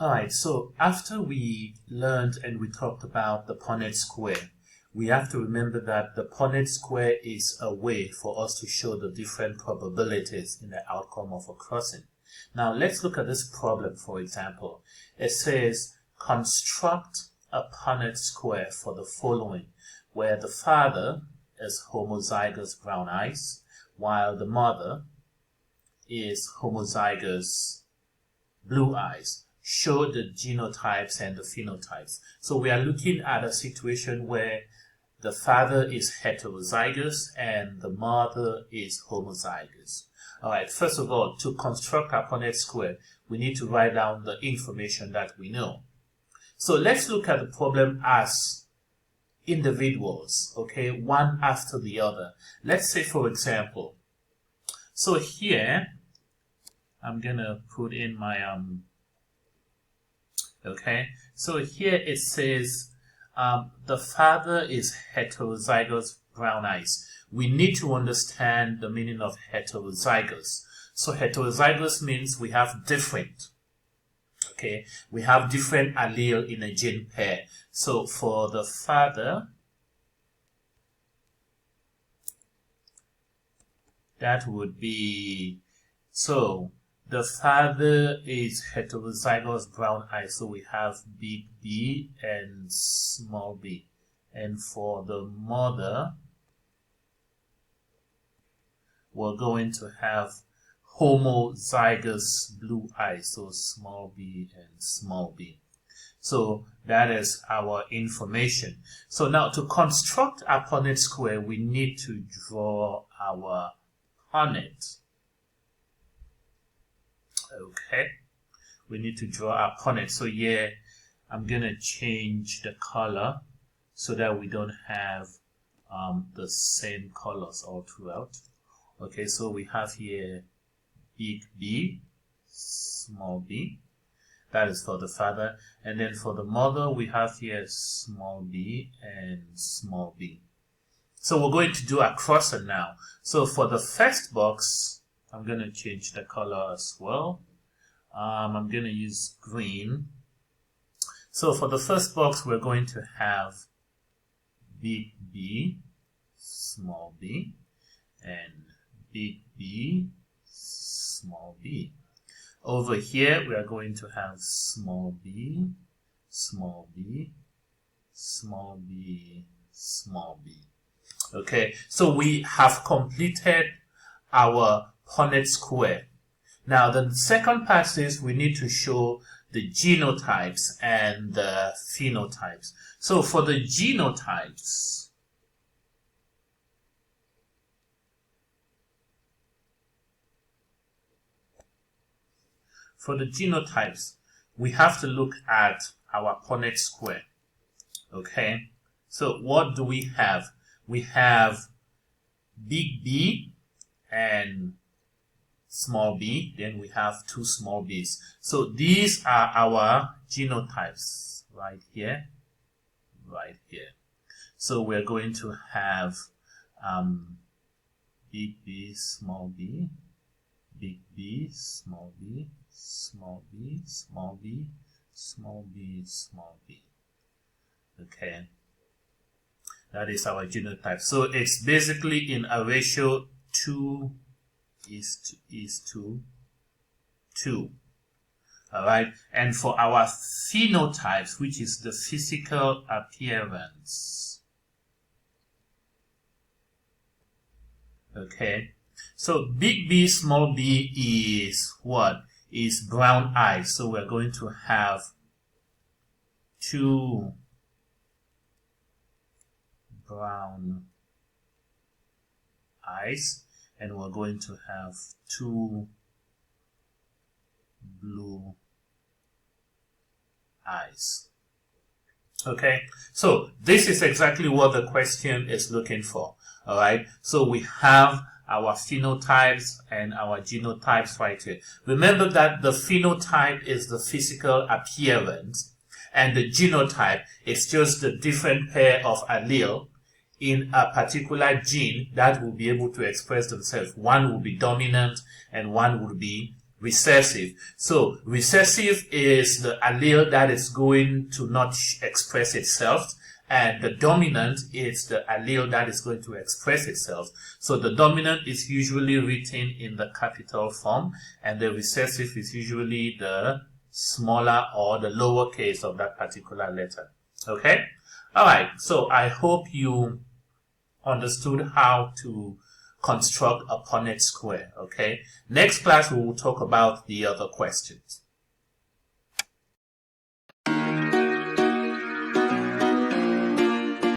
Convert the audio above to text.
Alright, so after we learned and we talked about the Punnett square, we have to remember that the Punnett square is a way for us to show the different probabilities in the outcome of a crossing. Now let's look at this problem, for example. It says, construct a Punnett square for the following, where the father is homozygous brown eyes, while the mother is homozygous blue eyes. Show the genotypes and the phenotypes. So we are looking at a situation where the father is heterozygous and the mother is homozygous. Alright, first of all, to construct our Punnett square, we need to write down the information that we know. So let's look at the problem as individuals, okay, one after the other. Let's say, for example, so here, I'm gonna put in my, okay, so here it says the father is heterozygous brown eyes. We need to understand the meaning of heterozygous. So heterozygous means we have different, okay, we have different allele in a gene pair. So for the father, that would be, so the father is heterozygous brown eyes, so we have big B and small b. And for the mother, we're going to have homozygous blue eyes, so small b and small b. So that is our information. So now to construct our Punnett square, we need to draw our Punnett. Okay, we need to draw our Punnett. So here, I'm gonna change the color so that we don't have the same colors all throughout. Okay, so we have here big B, small b. That is for the father. And then for the mother, we have here small b and small b. So we're going to do a crosser now. So for the first box, I'm going to change the color as well. I'm going to use green. So for the first box, we're going to have big B, small b, and big B, small b. Over here, we are going to have small b, small b, small b, small b. Okay, so we have completed our Punnett square. Now the second part is we need to show the genotypes and the phenotypes. So for the genotypes, we have to look at our Punnett square. Okay, so what do we have? We have big B and small b, then we have two small b's. So these are our genotypes right here, right here. So we're going to have big B, small b, big B, small b, small b, small b, small b, small b. Okay, that is our genotype. So it's basically in a ratio 2 is to 2. All right, and for our phenotypes, which is the physical appearance, okay, so big B, small b is what? Is brown eyes. So we're going to have 2 brown eyes, and we're going to have 2 blue eyes. Okay, so this is exactly what the question is looking for. All right, so we have our phenotypes and our genotypes right here. Remember that the phenotype is the physical appearance, and the genotype is just the different pair of allele in a particular gene that will be able to express themselves. One will be dominant and one will be recessive. So recessive is the allele that is going to not express itself, and the dominant is the allele that is going to express itself. So the dominant is usually written in the capital form, and the recessive is usually the smaller or the lower case of that particular letter. Okay? Alright, so I hope you understood how to construct a Punnett square. Okay? Next class we will talk about the other questions.